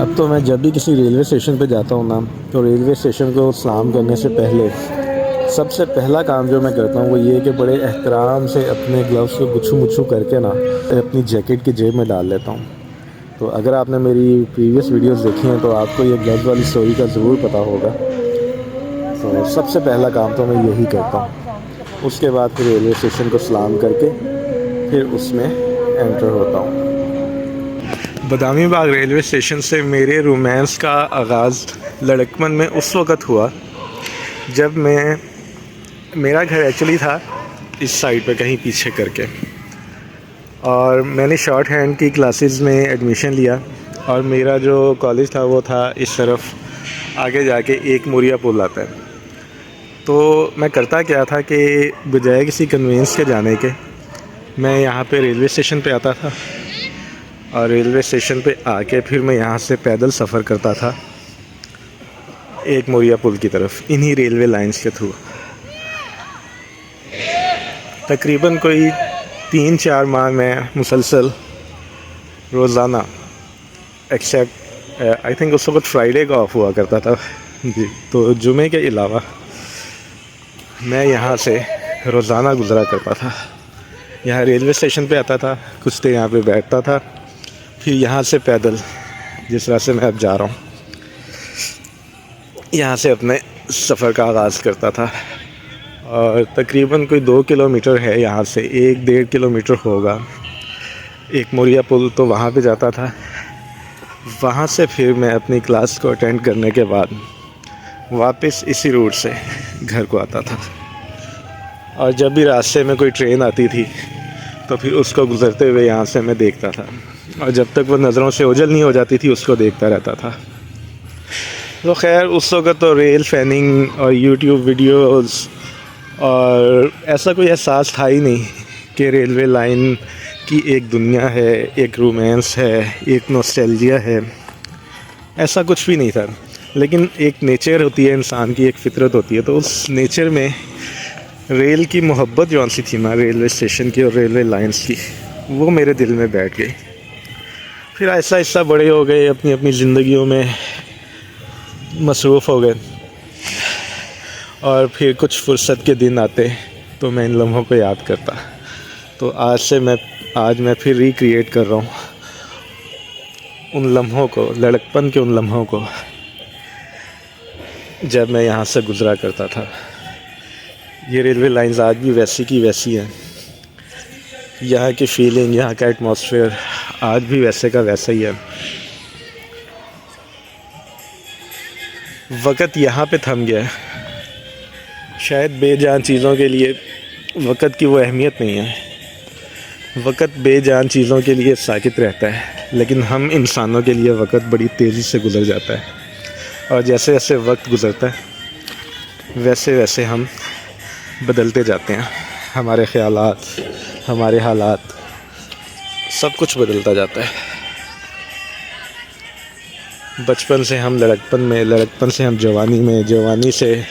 अब तो मैं जब भी किसी रेलवे स्टेशन पे जाता हूँ ना, तो रेलवे स्टेशन को सलाम करने से पहले सबसे पहला काम जो मैं करता हूँ वो ये है कि बड़े एहतराम से अपने ग्लव्स को गुच्छू मुच्छू करके ना अपनी जैकेट की जेब में डाल लेता हूँ। तो अगर आपने मेरी प्रीवियस वीडियोस देखी हैं तो आपको ये ग्लव्स वाली स्टोरी का ज़रूर पता होगा। तो सबसे पहला काम तो मैं यही करता हूँ। उसके बाद फिर रेलवे स्टेशन को सलाम करके फिर उसमें एंटर होता हूँ। बदामी बाग रेलवे स्टेशन से मेरे रोमांस का आगाज़ लड़कपन में उस वक़्त हुआ जब मेरा घर एक्चुअली था इस साइड पे कहीं पीछे करके, और मैंने शॉर्ट हैंड की क्लासेस में एडमिशन लिया। और मेरा जो कॉलेज था वो था इस तरफ आगे जाके एक मोरिया पुल आता है। तो मैं करता क्या था कि बजाय किसी कन्वेंस के जाने के मैं यहाँ पे रेलवे स्टेशन पे आता था, और रेलवे स्टेशन पे आके फिर मैं यहाँ से पैदल सफ़र करता था एक मोरिया पुल की तरफ, इन्हीं रेलवे लाइंस के थ्रू। तकरीबन कोई 3-4 माह में मुसलसल रोज़ाना, एक्सेप्ट आई थिंक उस वक्त फ्राइडे का ऑफ हुआ करता था जी, तो जुमे के अलावा मैं यहाँ से रोज़ाना गुज़रा करता था। यहाँ रेलवे स्टेशन पे आता था, कुछ देर यहाँ पे बैठता था, फिर यहाँ से पैदल जिस रास्ते मैं अब जा रहा हूँ यहाँ से अपने सफ़र का आगाज़ करता था। और तकरीबन कोई 2 किलोमीटर है यहाँ से, 1-1.5 किलोमीटर होगा एक मोरिया पुल, तो वहाँ पे जाता था। वहाँ से फिर मैं अपनी क्लास को अटेंड करने के बाद वापस इसी रूट से घर को आता था। और जब भी रास्ते में कोई ट्रेन आती थी तो फिर उसको गुज़रते हुए यहाँ से मैं देखता था, और जब तक वो नज़रों से ओझल नहीं हो जाती थी उसको देखता रहता था। तो खैर उस वक़्त तो रेल फैनिंग और यूट्यूब वीडियोस और ऐसा कोई एहसास था ही नहीं कि रेलवे लाइन की एक दुनिया है, एक रोमांस है, एक नॉस्टैल्जिया है, ऐसा कुछ भी नहीं था। लेकिन एक नेचर होती है इंसान की, एक फ़ितरत होती है, तो उस नेचर में रेल की मोहब्बत जौन सी थी ना रेलवे स्टेशन की और रेलवे लाइंस की, वो मेरे दिल में बैठ गई। फिर ऐसा ऐसा बड़े हो गए, अपनी अपनी ज़िंदगियों में मसरूफ़ हो गए, और फिर कुछ फुर्सत के दिन आते तो मैं इन लम्हों को याद करता। तो आज मैं फिर रिक्रिएट कर रहा हूँ उन लम्हों को, लड़कपन के उन लम्हों को जब मैं यहाँ से गुज़रा करता था। ये रेलवे लाइंस आज भी वैसी की वैसी हैं, यहाँ की फीलिंग, यहाँ का एटमॉस्फेयर आज भी वैसे का वैसा ही है। वक़्त यहाँ पे थम गया है। शायद बेजान चीज़ों के लिए वक़्त की वो अहमियत नहीं है। वक़्त बेजान चीज़ों के लिए साकित रहता है, लेकिन हम इंसानों के लिए वक़्त बड़ी तेज़ी से गुज़र जाता है। और जैसे जैसे वक्त गुज़रता है वैसे वैसे हम बदलते जाते हैं। हमारे ख़यालात, हमारे हालात, सब कुछ बदलता जाता है। बचपन से हम लड़कपन में, लड़कपन से हम जवानी में, जवानी से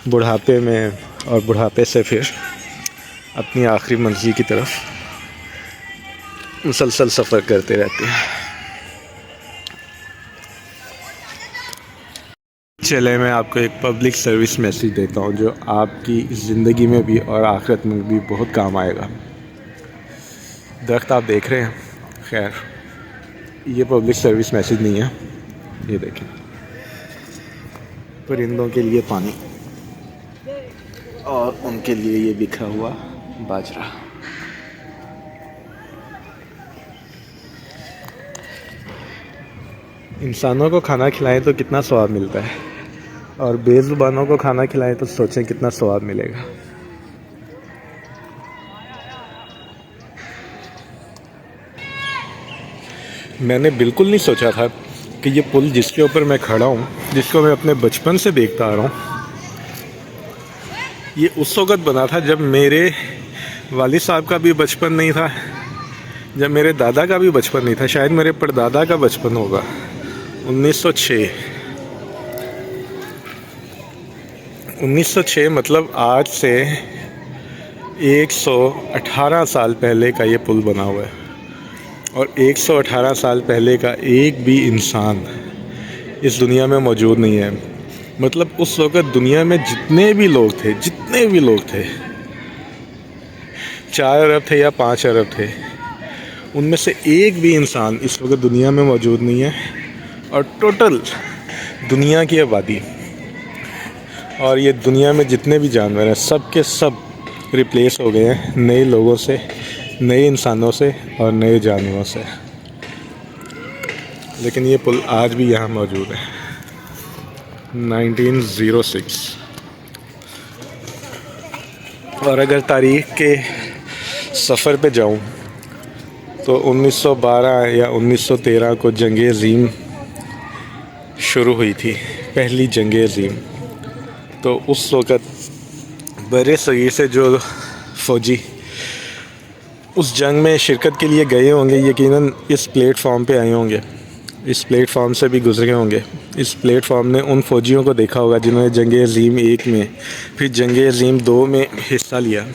बुढ़ापे में, और बुढ़ापे से फिर अपनी आखिरी मंजिल की तरफ मुसलसल सफ़र करते रहते हैं। चले मैं आपको एक पब्लिक सर्विस मैसेज देता हूँ जो आपकी ज़िंदगी में भी और आखिरत में भी बहुत काम आएगा। दरख्त आप देख रहे हैं, खैर ये पब्लिक सर्विस मैसेज नहीं है, ये देखें, परिंदों के लिए पानी और उनके लिए ये बिखरा हुआ बाजरा। इंसानों को खाना खिलाएं तो कितना स्वाद मिलता है, और बेज़ुबानों को खाना खिलाएं तो सोचें कितना स्वाद मिलेगा। मैंने बिल्कुल नहीं सोचा था कि ये पुल जिसके ऊपर मैं खड़ा हूँ, जिसको मैं अपने बचपन से देखता आ रहा हूँ, ये उस वक़्त बना था जब मेरे वालिद साहब का भी बचपन नहीं था, जब मेरे दादा का भी बचपन नहीं था, शायद मेरे परदादा का बचपन होगा। 1906 मतलब आज से 118 साल पहले का ये पुल बना हुआ है। और 118 साल पहले का एक भी इंसान इस दुनिया में मौजूद नहीं है। मतलब उस वक़्त दुनिया में जितने भी लोग थे 4 अरब थे या 5 अरब थे, उनमें से एक भी इंसान इस वक्त दुनिया में मौजूद नहीं है। और टोटल दुनिया की आबादी और ये दुनिया में जितने भी जानवर हैं सब के सब रिप्लेस हो गए हैं नए लोगों से, नए इंसानों से और नए जानवरों से। लेकिन ये पुल आज भी यहाँ मौजूद है। 1906। और अगर तारीख़ के सफ़र पे जाऊँ तो 1912 या 1913 को जंग अज़ीम शुरू हुई थी, पहली जंग अज़ीम। तो उस वक़्त बड़े सग़ीर से जो फ़ौजी उस जंग में शिरकत के लिए गए होंगे, यकीनन इस प्लेटफॉर्म पे आए होंगे, इस प्लेटफॉर्म से भी गुज़रे होंगे। इस प्लेटफॉर्म ने उन फ़ौजियों को देखा होगा जिन्होंने जंग अज़ीम 1 में, फिर जंग अज़ीम 2 में हिस्सा लिया।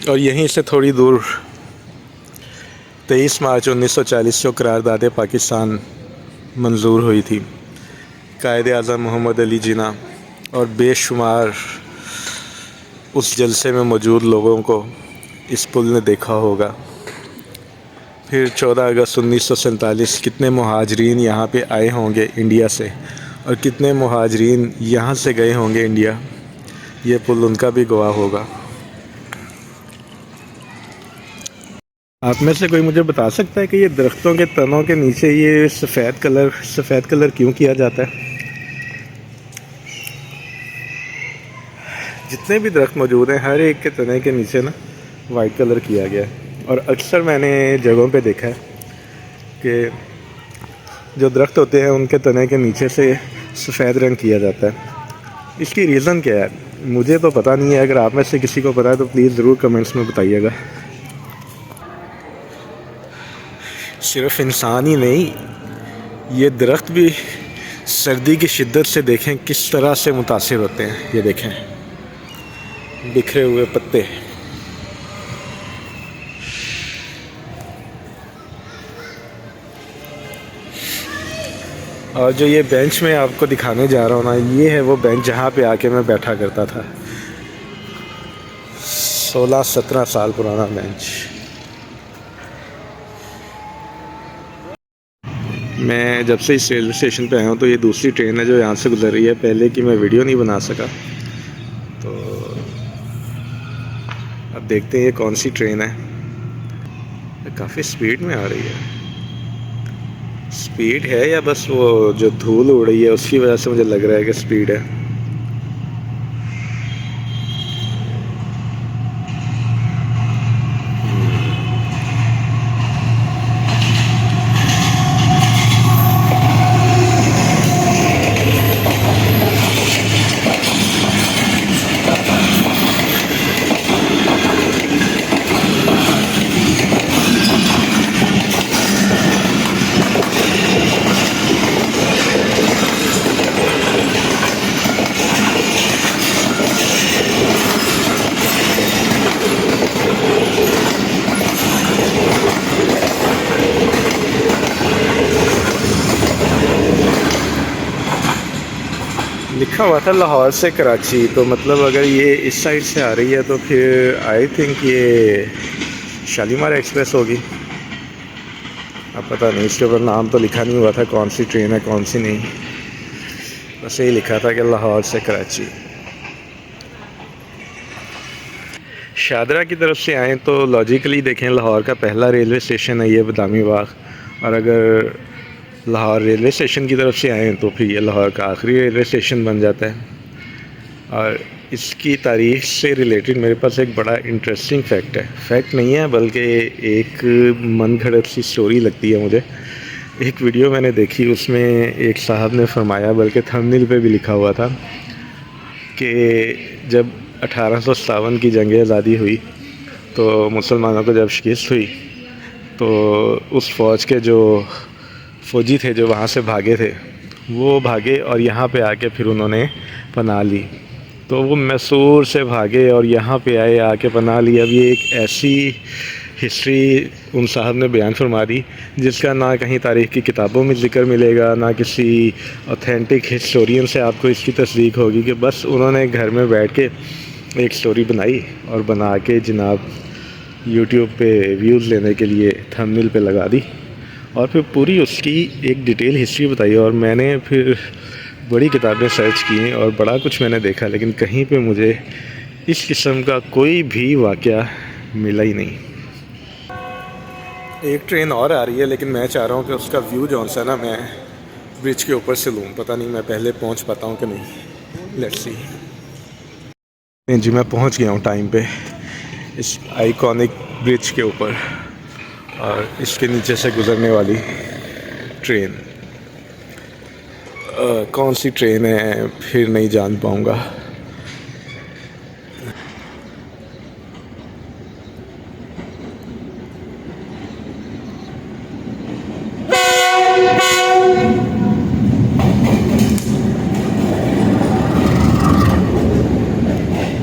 और यहीं से थोड़ी दूर 23 मार्च 1940 को करारदाद पाकिस्तान मंजूर हुई थी। कायदे आज़म मोहम्मद अली जिन्ना और बेशुमार उस जलसे में मौजूद लोगों को इस पुल ने देखा होगा। फिर 14 अगस्त 1947 कितने मुहाजिरीन यहाँ पे आए होंगे इंडिया से, और कितने मुहाजिरीन यहाँ से गए होंगे इंडिया, ये पुल उनका भी गवाह होगा। आप में से कोई मुझे बता सकता है कि ये दरख्तों के तनों के नीचे ये सफ़ेद कलर क्यों किया जाता है? जितने भी दरख्त मौजूद हैं हर एक के तने के नीचे ना वाइट कलर किया गया है। और अक्सर मैंने जगहों पे देखा है कि जो दरख्त होते हैं उनके तने के नीचे से सफ़ेद रंग किया जाता है। इसकी रीज़न क्या है मुझे तो पता नहीं है। अगर आप में से किसी को पता है तो प्लीज़ ज़रूर कमेंट्स में बताइएगा। सिर्फ इंसान ही नहीं, ये दरख्त भी सर्दी की शिद्दत से देखें किस तरह से मुतासिर होते हैं। ये देखें बिखरे हुए पत्ते। और जो ये बेंच मैं आपको दिखाने जा रहा हूँ ना, ये है वो बेंच जहाँ पे आके मैं बैठा करता था। 16-17 साल पुराना बेंच। मैं जब से इस रेलवे स्टेशन पे आया हूँ तो ये दूसरी ट्रेन है जो यहाँ से गुजर रही है। पहले की मैं वीडियो नहीं बना सका, तो अब देखते हैं ये कौन सी ट्रेन है। काफ़ी स्पीड में आ रही है। स्पीड है या बस वो जो धूल उड़ रही है उसकी वजह से मुझे लग रहा है कि स्पीड है। लिखा हुआ था लाहौर से कराची, तो मतलब अगर ये इस साइड से आ रही है तो फिर आई थिंक ये शालीमार एक्सप्रेस होगी। अब पता नहीं, इसके ऊपर नाम तो लिखा नहीं हुआ था कौन सी ट्रेन है कौन सी नहीं, बस यही लिखा था कि लाहौर से कराची। शादरा की तरफ से आएँ तो लॉजिकली देखें लाहौर का पहला रेलवे स्टेशन है ये बदामी बाग, और अगर लाहौर रेलवे स्टेशन की तरफ से आएँ तो फिर ये लाहौर का आखिरी रेलवे स्टेशन बन जाता है। और इसकी तारीख़ से रिलेटेड मेरे पास एक बड़ा इंटरेस्टिंग फैक्ट है। फैक्ट नहीं है बल्कि एक मन घड़त सी स्टोरी लगती है मुझे। एक वीडियो मैंने देखी, उसमें एक साहब ने फरमाया, बल्कि थंबनेल पे भी लिखा हुआ था कि जब 1857 की जंग आज़ादी हुई तो मुसलमानों को जब शिकस्त हुई तो उस फ़ौज के जो फ़ौजी थे जो वहाँ से भागे थे वो भागे और यहाँ पे आके फिर उन्होंने पनाह ली। तो वो मैसूर से भागे और यहाँ पे आए, आके पनाह ली। अब ये एक ऐसी हिस्ट्री उन साहब ने बयान फरमा दी, जिसका ना कहीं तारीख़ की किताबों में ज़िक्र मिलेगा, ना किसी ऑथेंटिक हिस्टोरियन से आपको इसकी तस्दीक होगी कि बस उन्होंने घर में बैठ के एक स्टोरी बनाई और बना के जनाब यूट्यूब पे व्यूज़ लेने के लिए थंबनेल पे लगा दी और फिर पूरी उसकी एक डिटेल हिस्ट्री बताई। और मैंने फिर बड़ी किताबें सर्च की और बड़ा कुछ मैंने देखा, लेकिन कहीं पे मुझे इस किस्म का कोई भी वाक़या मिला ही नहीं। एक ट्रेन और आ रही है, लेकिन मैं चाह रहा हूँ कि उसका व्यू जो सा ना मैं ब्रिज के ऊपर से लूँ। पता नहीं मैं पहले पहुँच पाता हूँ कि नहीं, लेट्स सी। जी मैं पहुँच गया हूँ टाइम पे इस आइकॉनिक ब्रिज के ऊपर और इसके नीचे से गुज़रने वाली ट्रेन कौन सी ट्रेन है फिर नहीं जान पाऊँगा।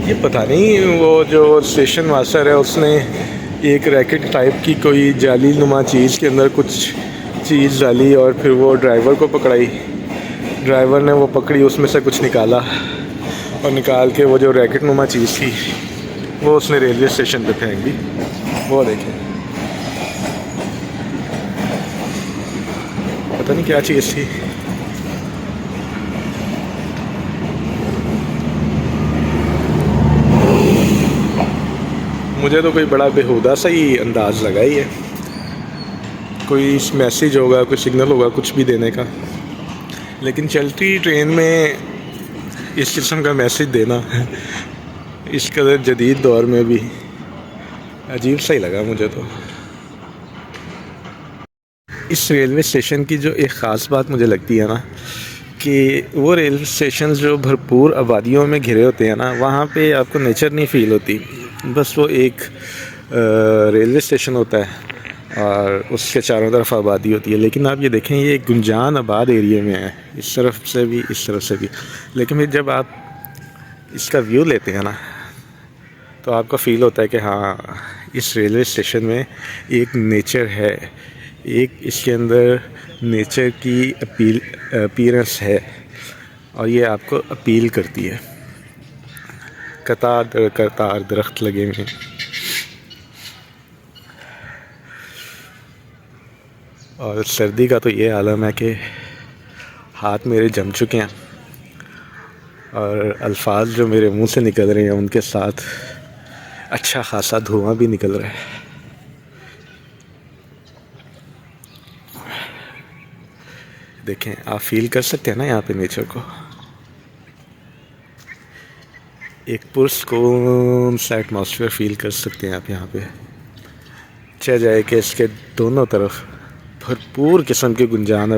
ये पता नहीं वो जो स्टेशन मास्टर है उसने एक रैकेट टाइप की कोई जाली नुमा चीज़ के अंदर कुछ चीज़ डाली और फिर वो ड्राइवर को पकड़ाई। ड्राइवर ने वो पकड़ी, उसमें से कुछ निकाला और निकाल के वो जो रैकेट नुमा चीज़ थी वो उसने रेलवे स्टेशन पे फेंक दी। वो देखें, पता नहीं क्या चीज़ थी। मुझे तो कोई बड़ा बेहुदा सा ही अंदाज़ लगा ही है, कोई मैसेज होगा, कोई सिग्नल होगा कुछ भी देने का, लेकिन चलती ट्रेन में इस किस्म का मैसेज देना इस कदर जदीद दौर में भी अजीब सा ही लगा मुझे तो। इस रेलवे स्टेशन की जो एक ख़ास बात मुझे लगती है ना कि वो रेलवे स्टेशन जो भरपूर आबादियों में घिरे होते हैं ना, वहाँ पे आपको नेचर नहीं फ़ील होती। बस वो एक रेलवे स्टेशन होता है और उसके चारों तरफ आबादी होती है। लेकिन आप ये देखें, ये गुंजान आबाद एरिया में है, इस तरफ से भी इस तरफ से भी। लेकिन फिर जब आप इसका व्यू लेते हैं ना तो आपको फ़ील होता है कि हाँ, इस रेलवे स्टेशन में एक नेचर है, एक इसके अंदर नेचर की अपीयरेंस है और ये आपको अपील करती है। कतार कतार दरख्त लगे हुए हैं। और सर्दी का तो ये आलम है कि हाथ मेरे जम चुके हैं और अल्फाज जो मेरे मुंह से निकल रहे हैं उनके साथ अच्छा खासा धुआं भी निकल रहा है। देखें, आप फील कर सकते हैं ना यहाँ पे नेचर को। एक पुरस्कून सा एटमॉस्फेयर फील कर सकते हैं आप यहाँ पे। चाहे जाए कि इसके दोनों तरफ भरपूर किस्म की गुंजान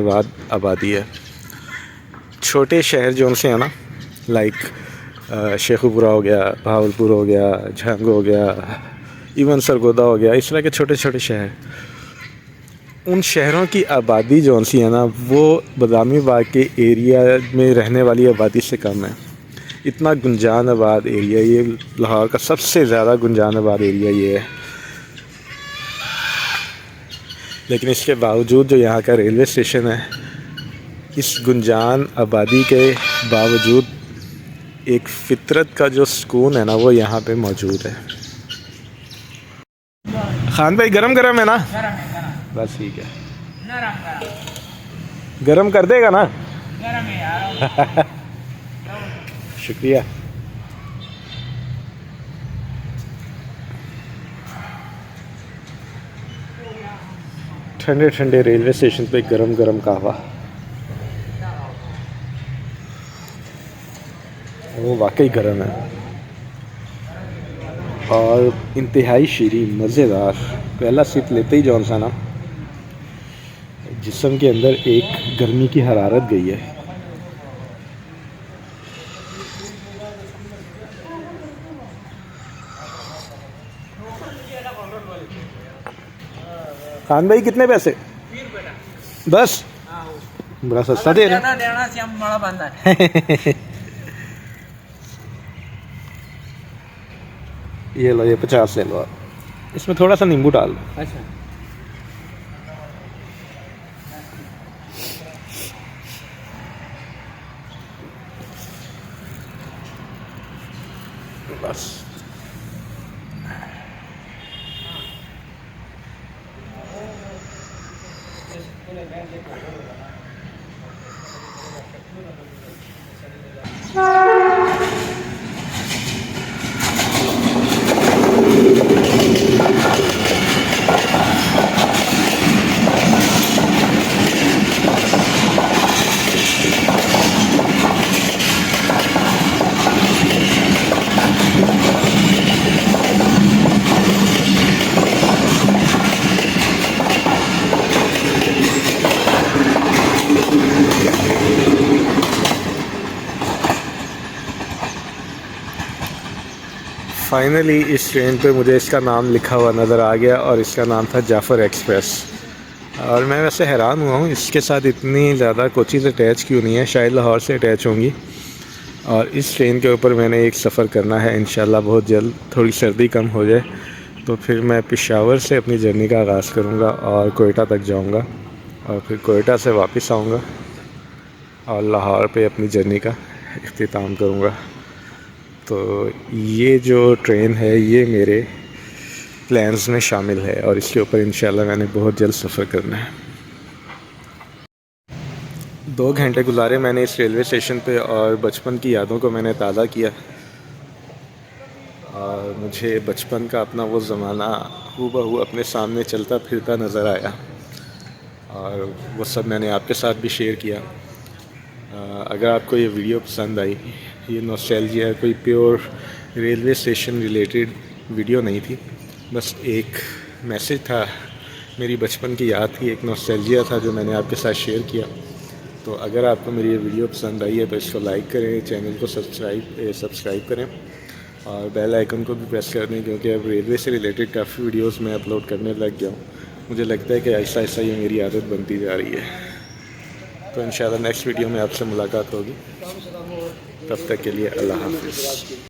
आबादी है। छोटे शहर जो उनसे हैं ना, लाइक शेखुपुरा हो गया, भावलपुर हो गया, झंग हो गया, इवन सरगोदा हो गया, इस तरह के छोटे छोटे शहर, उन शहरों की आबादी जो सी है ना वो बदामी बाग के एरिया में रहने वाली आबादी से कम है। इतना गुंजान आबाद एरिया ये लाहौर का सबसे ज़्यादा गुंजान आबाद एरिया ये है। लेकिन इसके बावजूद जो यहाँ का रेलवे स्टेशन है, इस गुंजान आबादी के बावजूद एक फितरत का जो सुकून है ना वो यहाँ पे मौजूद है। खान भाई, गरम गरम है ना? बस ठीक है, गरम कर देगा ना? गरम है यार। शुक्रिया। ठंडे ठंडे रेलवे स्टेशन पे गरम गरम कहवा, वो वाकई गर्म है और इंतहाई शीरीन मज़ेदार। पहला सिप लेते ही जौन सा ना जिस्म के अंदर एक गर्मी की हरारत गई है। खान भाई कितने पैसे? बस बड़ा सस्ता दे रहे हैं। ये लो, ये 50 ले लो आप। इसमें थोड़ा सा नींबू डाल दो। अच्छा बस। फाइनली इस ट्रेन पे मुझे इसका नाम लिखा हुआ नज़र आ गया और इसका नाम था जाफ़र एक्सप्रेस। और मैं वैसे हैरान हुआ हूँ इसके साथ इतनी ज़्यादा कोचीज़ अटैच क्यों नहीं है, शायद लाहौर से अटैच होंगी। और इस ट्रेन के ऊपर मैंने एक सफ़र करना है इंशाल्लाह बहुत जल्द, थोड़ी सर्दी कम हो जाए तो फिर मैं पेशावर से अपनी जर्नी का आगाज़ करूँगा और कोयटा तक जाऊँगा और फिर कोयटा से वापस आऊँगा और लाहौर पे अपनी जर्नी का इख्तिताम करूँगा। तो ये जो ट्रेन है ये मेरे प्लान्स में शामिल है और इसके ऊपर इंशाल्लाह मैंने बहुत जल्द सफ़र करना है। 2 घंटे गुजारे मैंने इस रेलवे स्टेशन पे और बचपन की यादों को मैंने ताज़ा किया और मुझे बचपन का अपना वो ज़माना हूबहू अपने सामने चलता फिरता नज़र आया और वो सब मैंने आपके साथ भी शेयर किया। अगर आपको ये वीडियो पसंद आई, ये नॉस्टैल्जिया कोई pure railway station related video नहीं थी, बस एक मैसेज था, मेरी बचपन की याद थी, एक नॉस्टैल्जिया था जो मैंने आपके साथ शेयर किया। तो अगर आपको मेरी ये वीडियो पसंद आई है तो इसको लाइक करें, चैनल को सब्सक्राइब करें और बेल आइकन को भी प्रेस कर दें क्योंकि अब रेलवे से रिलेटेड काफ़ी वीडियोस मैं अपलोड करने लग गया हूँ। मुझे लगता है कि ऐसा ऐसा ये मेरी आदत बनती जा रही है। तो इंशाल्लाह नेक्स्ट वीडियो में आपसे मुलाकात होगी, तब तक के लिए अल्लाह हाफ़िज़।